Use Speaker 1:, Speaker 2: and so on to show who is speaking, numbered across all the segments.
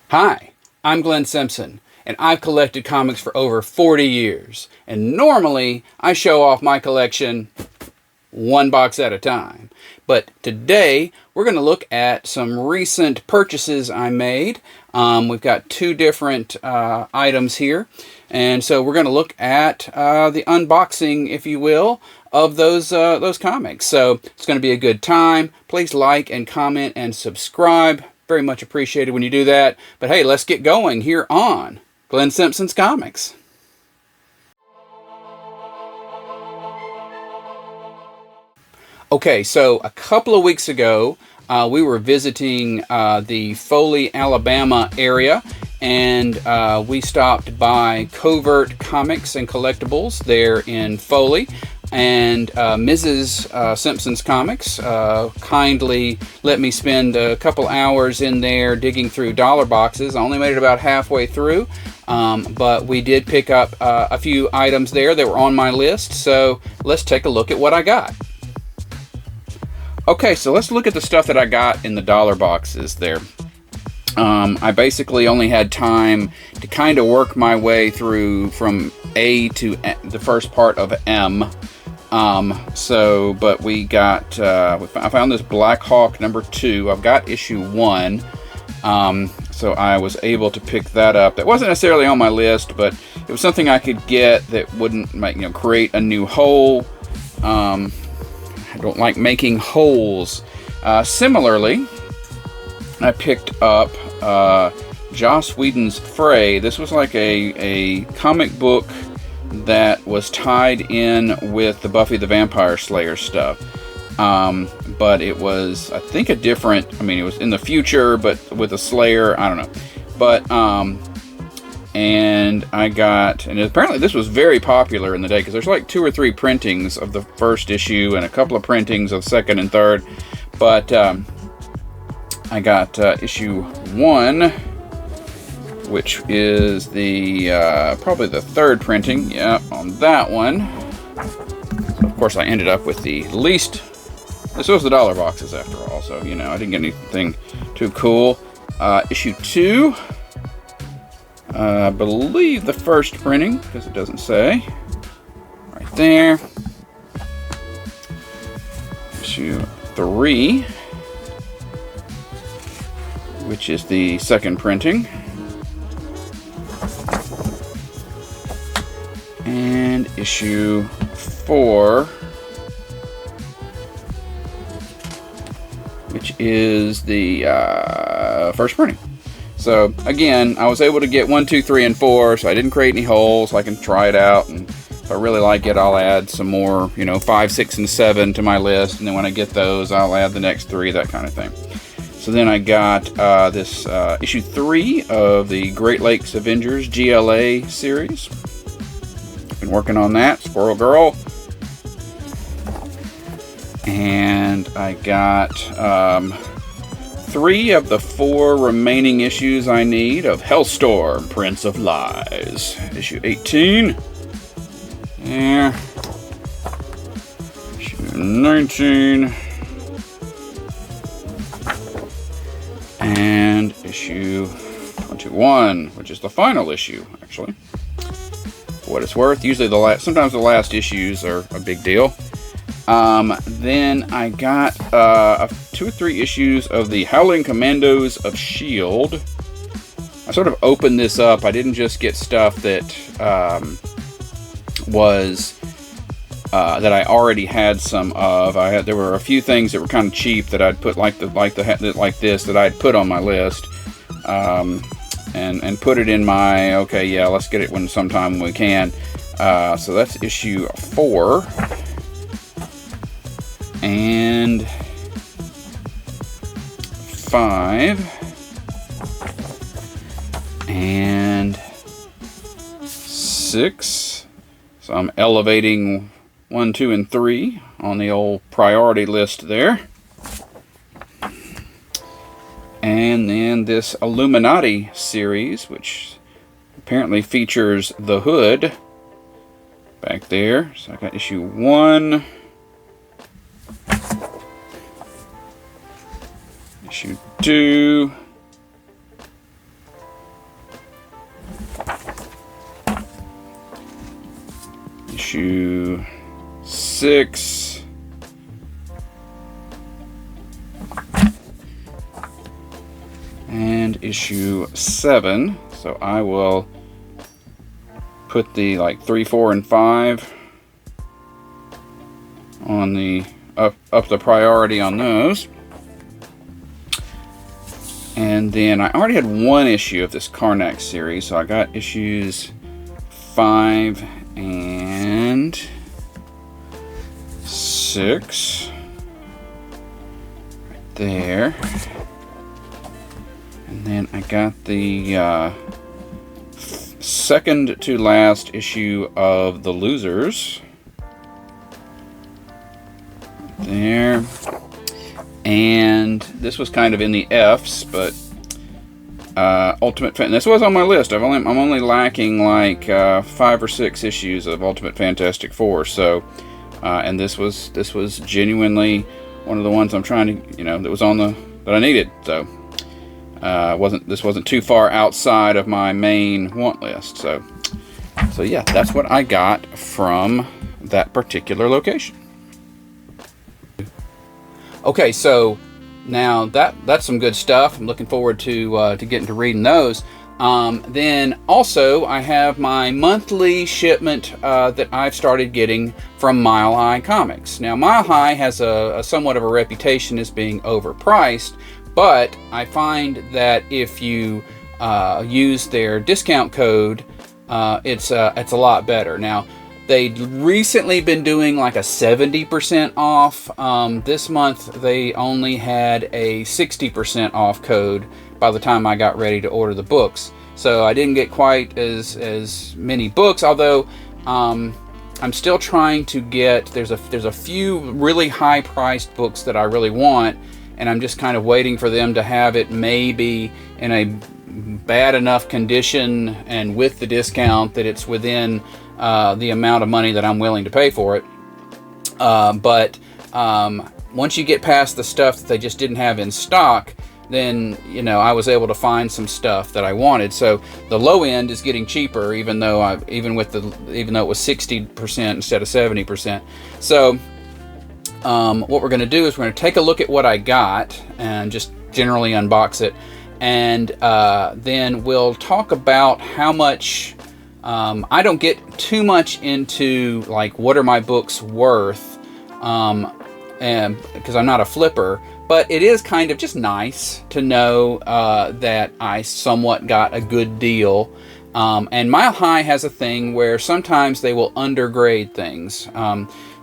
Speaker 1: Hi, I'm Glenn Simpson, and I've collected comics for over 40 years. And normally, I show off my collection one box at a time. But today, we're going to look at some recent purchases I made. We've got two different items here. And so we're going to look at the unboxing, if you will, of those comics. So it's going to be a good time. Please like and comment and subscribe. Very much appreciated when you do that. But hey, let's get going here on Glenn Simpson's Comics. Okay, so a couple of weeks ago, we were visiting the Foley, Alabama area, and we stopped by Covert Comics and Collectibles there in Foley. And Mrs. Simpson's Comics kindly let me spend a couple hours in there digging through dollar boxes. I only made it about halfway through, but we did pick up a few items there that were on my list. So let's take a look at what I got. Okay, so let's look at the stuff that I got in the dollar boxes there. I basically only had time to kind of work my way through from A to the first part of M. But we got, I found this Black Hawk #2. I've got issue 1. So I was able to pick that up. That wasn't necessarily on my list, but it was something I could get that wouldn't make, create a new hole. I don't like making holes. Similarly, I picked up Joss Whedon's Fray. This was like a comic book that was tied in with the Buffy the Vampire Slayer stuff. But it was, I think, it was in the future, but with a Slayer, I don't know. But, and apparently this was very popular in the day, because there's like 2 or 3 printings of the first issue and a couple of printings of second and third. But I got issue 1, which is the probably the 3rd printing. Yeah, on that one. So of course I ended up with the least. This was the dollar boxes after all, so I didn't get anything too cool. Issue 2. I believe the first printing, because it doesn't say. Right there. Issue 3, which is the 2nd printing. And issue 4, which is the 1st printing. So again, I was able to get 1, 2, 3, and 4, so I didn't create any holes, so I can try it out, and if I really like it, I'll add some more, 5, 6, and 7 to my list, and then when I get those, I'll add the next 3, that kind of thing. So then I got this issue 3 of the Great Lakes Avengers GLA series. Been working on that, Squirrel Girl. And I got 3 of the 4 remaining issues I need of Hellstorm, Prince of Lies. Issue 18. There. Issue 19. And issue 21, which is the final issue, actually. For what it's worth, usually sometimes the last issues are a big deal. Then I got 2 or 3 issues of the Howling Commandos of S.H.I.E.L.D. I sort of opened this up. I didn't just get stuff that that I already had some of. There were a few things that were kind of cheap that I'd put like this that I'd put on my list, and put it in my let's get it sometime when we can. So that's issue 4. And 5 and 6. So I'm elevating 1, 2, and 3 on the old priority list there. And then this Illuminati series, which apparently features the Hood back there. So I got issue 1. Issue 2, issue 6, and issue 7. So I will put the like 3, 4, and 5 on the up the priority on those. And then I already had one issue of this Karnak series, so I got issues 5 and 6 right there. And then I got the second to last issue of The Losers there. And this was kind of in the F's, but this was on my list. I'm only lacking like 5 or 6 issues of Ultimate Fantastic Four. So, and this was genuinely one of the ones I'm trying to, that was on that I needed. So, this wasn't too far outside of my main want list. So yeah, that's what I got from that particular location. Okay, so now that's some good stuff. I'm looking forward to getting to reading those. Then also I have my monthly shipment that I've started getting from Mile High Comics. Now Mile High has a somewhat of a reputation as being overpriced, but I find that if you use their discount code, it's a lot better. Now, they'd recently been doing like a 70% off. This month, they only had a 60% off code by the time I got ready to order the books. So I didn't get quite as many books, although I'm still trying to get, there's a few really high-priced books that I really want, and I'm just kind of waiting for them to have it maybe in a bad enough condition and with the discount that it's within the amount of money that I'm willing to pay for it. But once you get past the stuff that they just didn't have in stock, then I was able to find some stuff that I wanted. So the low end is getting cheaper, even though even though it was 60% instead of 70%. So what we're going to do is we're going to take a look at what I got and just generally unbox it, and then we'll talk about how much. I don't get too much into like what are my books worth, and because I'm not a flipper, but it is kind of just nice to know that I somewhat got a good deal. And Mile High has a thing where sometimes they will undergrade things,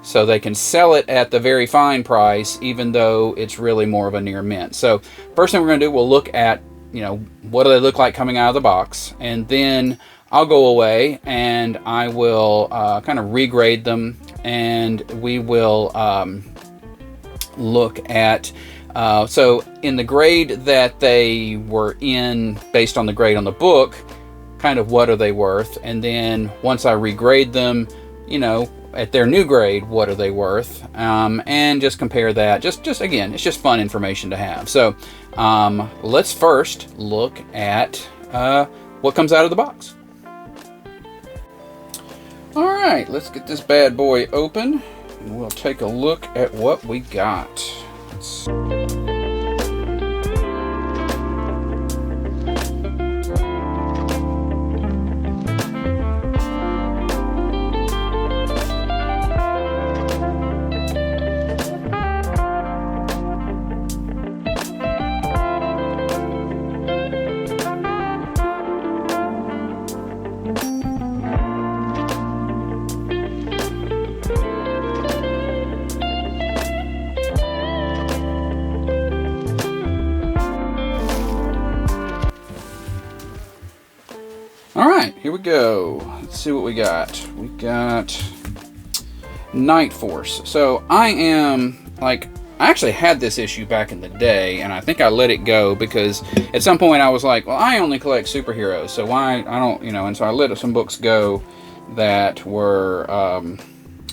Speaker 1: so they can sell it at the very fine price, even though it's really more of a near mint. So first thing we're going to do, we'll look at what do they look like coming out of the box, and then I'll go away and I will kind of regrade them, and we will look at, so in the grade that they were in, based on the grade on the book, kind of what are they worth, and then once I regrade them, at their new grade, what are they worth, and just compare that. Just again, it's just fun information to have. So let's first look at what comes out of the box. All right, let's get this bad boy open, and we'll take a look at what we got. All right, here we go. Let's see what we got. We got Night Force. So I actually had this issue back in the day, and I think I let it go because at some point I was like, well, I only collect superheroes, so why I don't, and so I let some books go that were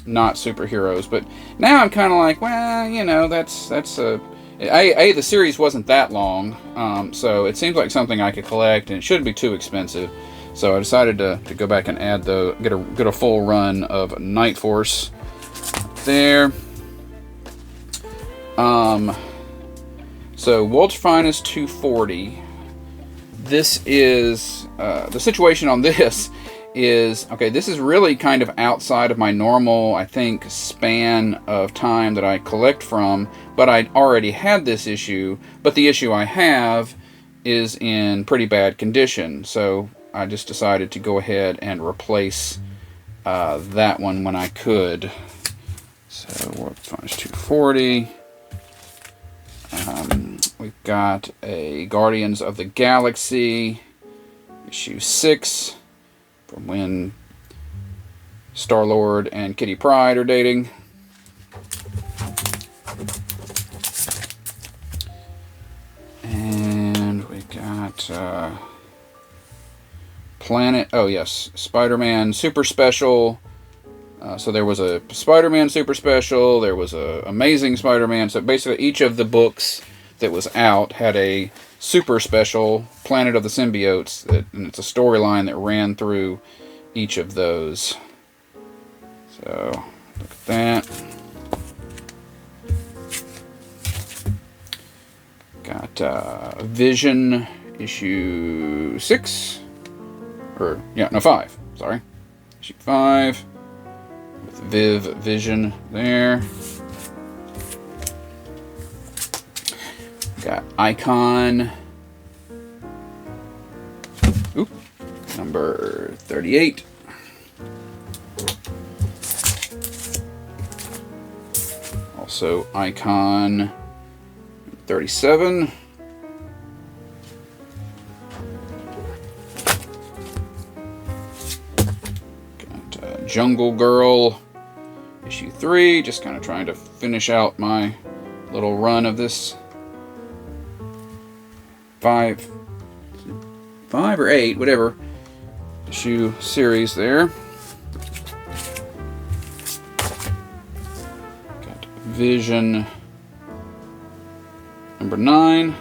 Speaker 1: not superheroes. But now I'm kind of like, well, that's the series wasn't that long, so it seems like something I could collect, and it shouldn't be too expensive. So I decided to go back and add get a full run of Night Force there. So Wolf's Finest 240. This is the situation on this is, okay, this is really kind of outside of my normal, I think, span of time that I collect from, but I already had this issue, but the issue I have is in pretty bad condition, so I just decided to go ahead and replace that one when I could. So World's Finest 240. We've got a Guardians of the Galaxy issue 6 from when Star-Lord and Kitty Pryde are dating. And we got Spider-Man Super Special. So there was a Spider-Man Super Special, there was a Amazing Spider-Man. So basically each of the books that was out had a super special, Planet of the Symbiotes, and it's a storyline that ran through each of those. So look at that. Got Vision issue 6, or yeah, no 5. Sorry, issue 5 with Vision there. Got Icon, number 38. Also Icon 37. Got Jungle Girl issue 3. Just kind of trying to finish out my little run of this 5 or 8, whatever, issue series there. Got Vision number 9.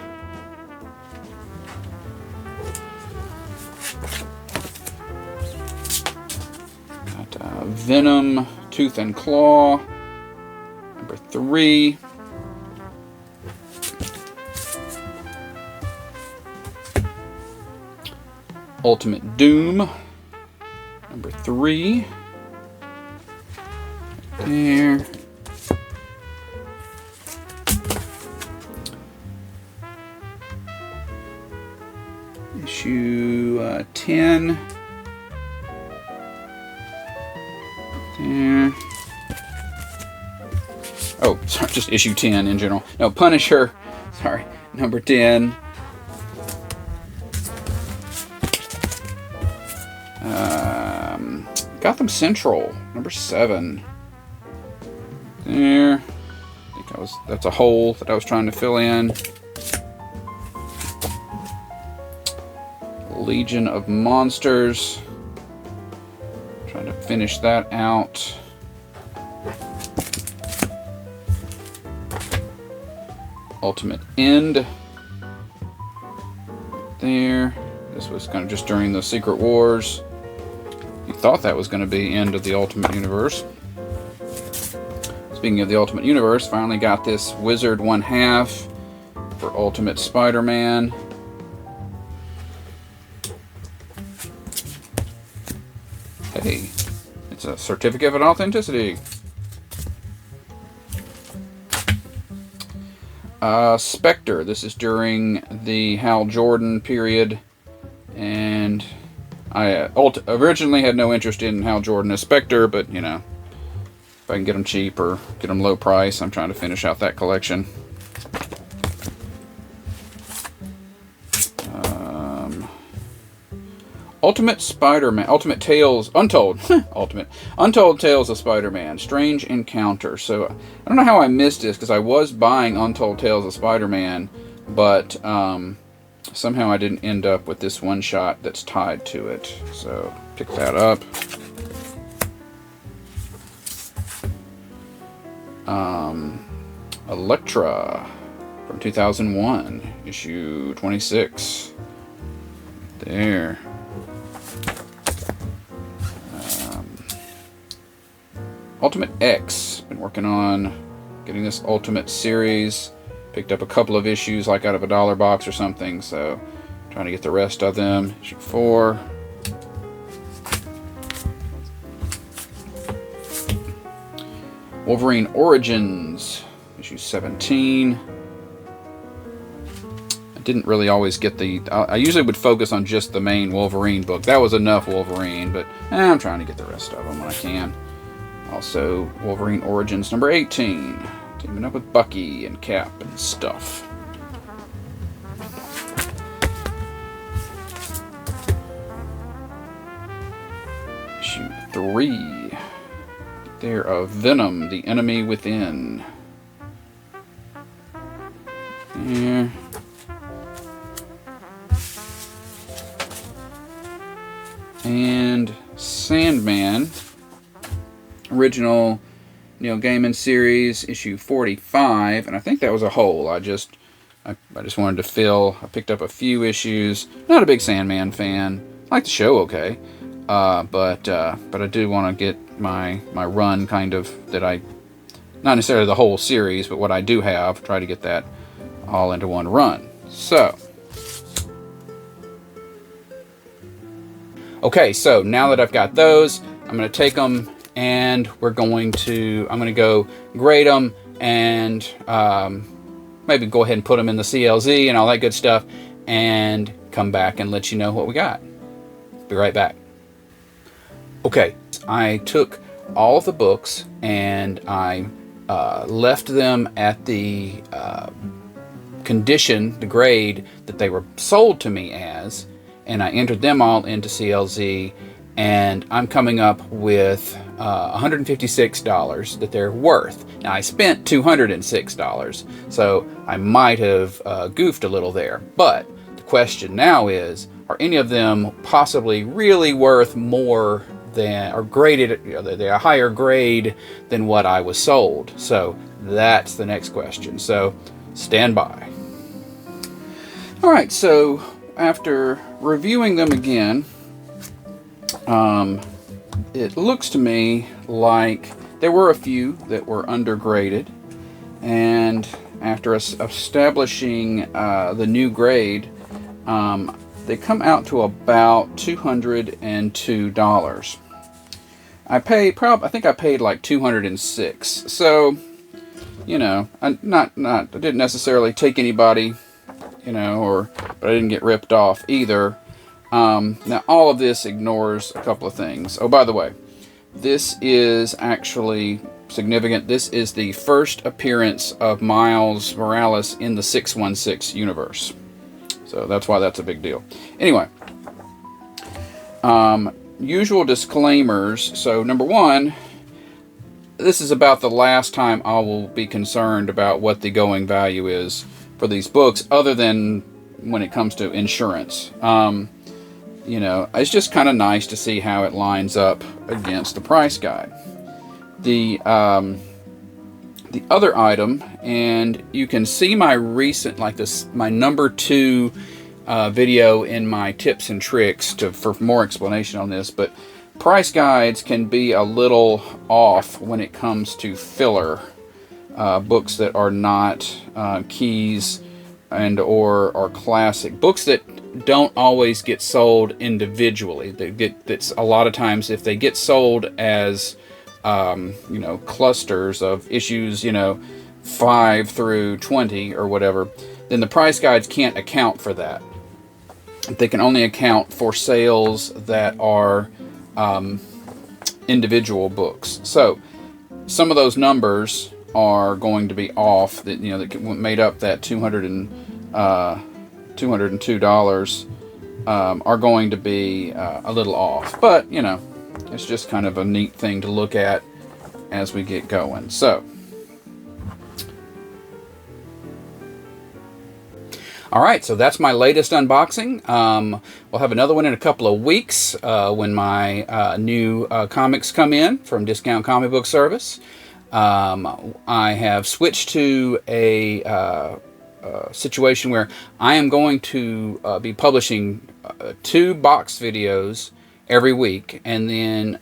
Speaker 1: Got Venom Tooth and Claw number 3. Ultimate Doom number 3. There. Issue 10. There. Oh, sorry, just issue 10 in general. No, Punisher. Sorry, number 10. Gotham Central, number 7. There. I think that's a hole that I was trying to fill in. Legion of Monsters. Trying to finish that out. Ultimate End. There. This was kind of just during the Secret Wars. You thought that was going to be end of the Ultimate Universe. Speaking of the Ultimate Universe, finally got this Wizard 1/2 for Ultimate Spider-Man. Hey, it's a certificate of authenticity. Spectre. This is during the Hal Jordan period, and I originally had no interest in Hal Jordan as Spectre, but you know, if I can get them cheap or get them low price, I'm trying to finish out that collection. Ultimate Spider-Man, Ultimate Tales, Untold, Untold Tales of Spider-Man, Strange Encounter. So I don't know how I missed this, because I was buying Untold Tales of Spider-Man, but somehow I didn't end up with this one shot that's tied to it. So pick that up. Elektra from 2001, issue 26. There. Ultimate X. Been working on getting this Ultimate series. Picked up a couple of issues like out of a $1 box or something, so trying to get the rest of them. Issue 4. Wolverine Origins, issue 17. I didn't really always get the... I usually would focus on just the main Wolverine book. That was enough Wolverine, but I'm trying to get the rest of them when I can. Also, Wolverine Origins number 18. Teaming up with Bucky and Cap and stuff. Issue 3. There of Venom, the Enemy Within. There. And Sandman, original Neil Gaiman series, issue 45, and I think that was a whole. I just wanted to fill. I picked up a few issues. Not a big Sandman fan. I like the show okay, but I do want to get my run kind of that I, not necessarily the whole series, but what I do have. Try to get that all into one run. So. Okay, so now that I've got those, I'm going to take them and I'm going to go grade them and maybe go ahead and put them in the CLZ and all that good stuff and come back and let you know what we got. Be right back. Okay, I took all of the books and I left them at the condition, the grade that they were sold to me as, and I entered them all into CLZ, and I'm coming up with $156 that they're worth. Now, I spent $206, so I might have goofed a little there. But the question now is, are any of them possibly really worth more than, or graded, they're a higher grade than what I was sold? So that's the next question. So stand by. All right, so after reviewing them again, it looks to me like there were a few that were undergraded, and after establishing the new grade, they come out to about $202. I think I paid like $206. So, you know, I didn't necessarily take anybody, you know, but I didn't get ripped off either. Now, all of this ignores a couple of things. Oh, by the way, this is actually significant. This is the first appearance of Miles Morales in the 616 universe. So that's why that's a big deal. Anyway, usual disclaimers. So number one, this is about the last time I will be concerned about what the going value is for these books, other than when it comes to insurance. You know, it's just kind of nice to see how it lines up against the price guide. The other item, and you can see my recent, my number 2 video in my tips and tricks for more explanation on this, but price guides can be a little off when it comes to filler books that are not keys and or classic books that don't always get sold individually. That's a lot of times, if they get sold as you know, clusters of issues, you know, 5 through 20 or whatever, then the price guides can't account for that. They can only account for sales that are individual books. So some of those numbers are going to be off, that, you know, that made up that $202 are going to be a little off. But, you know, it's just kind of a neat thing to look at as we get going. So, all right, so that's my latest unboxing. We'll have another one in a couple of weeks when my new comics come in from Discount Comic Book Service. I have switched to a situation where I am going to be publishing 2 box videos every week, and then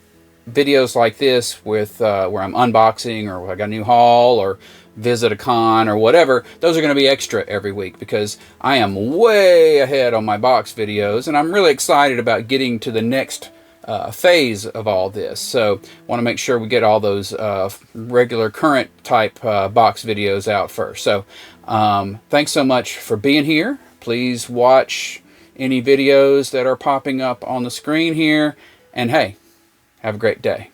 Speaker 1: videos like this with where I'm unboxing, or I got a new haul, or visit a con or whatever, those are going to be extra every week, because I am way ahead on my box videos, and I'm really excited about getting to the next phase of all this. So want to make sure we get all those regular current type box videos out first. So thanks so much for being here. Please watch any videos that are popping up on the screen here, and hey, have a great day.